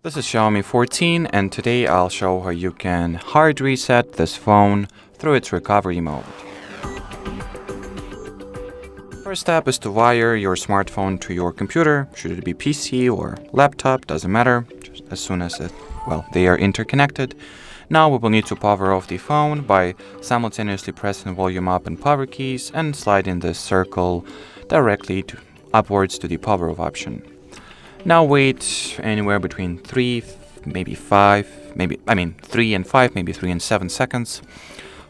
This is Xiaomi 14 and today I'll show how you can hard reset this phone through its recovery mode. First step is to wire your smartphone to your computer, should it be PC or laptop, doesn't matter, just as soon as they are interconnected. Now we will need to power off the phone by simultaneously pressing volume up and power keys and sliding this circle directly upwards to the power off option. Now wait anywhere between 3 and 5, maybe 3 and 7 seconds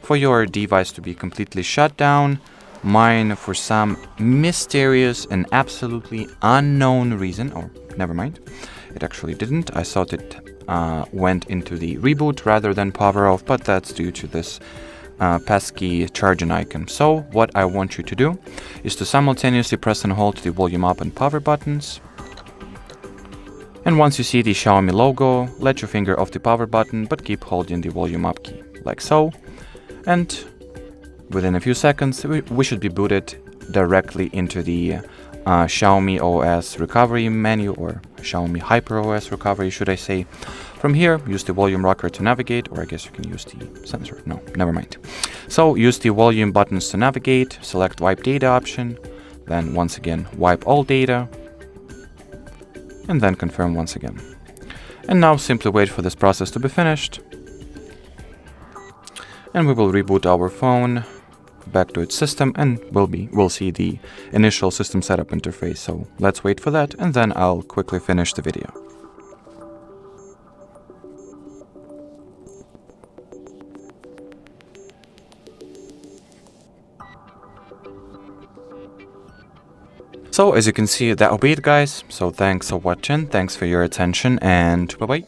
for your device to be completely shut down. Mine, for some mysterious and absolutely unknown reason, or never mind, it actually didn't. I thought it went into the reboot rather than power off, but that's due to this pesky charging icon. So what I want you to do is to simultaneously press and hold the volume up and power buttons. And once you see the Xiaomi logo, let your finger off the power button, but keep holding the volume up key, like so. And within a few seconds, we should be booted directly into the Xiaomi OS recovery menu, or Xiaomi Hyper OS recovery, should I say. From here, use the volume rocker to navigate, or I guess you can use the sensor. No, never mind. So use the volume buttons to navigate, select wipe data option, then once again wipe all data, and then confirm once again. And now simply wait for this process to be finished. And we will reboot our phone back to its system, and we'll see the initial system setup interface. So let's wait for that, and then I'll quickly finish the video. So as you can see, that'll be it, guys. So thanks for watching, thanks for your attention, and bye-bye.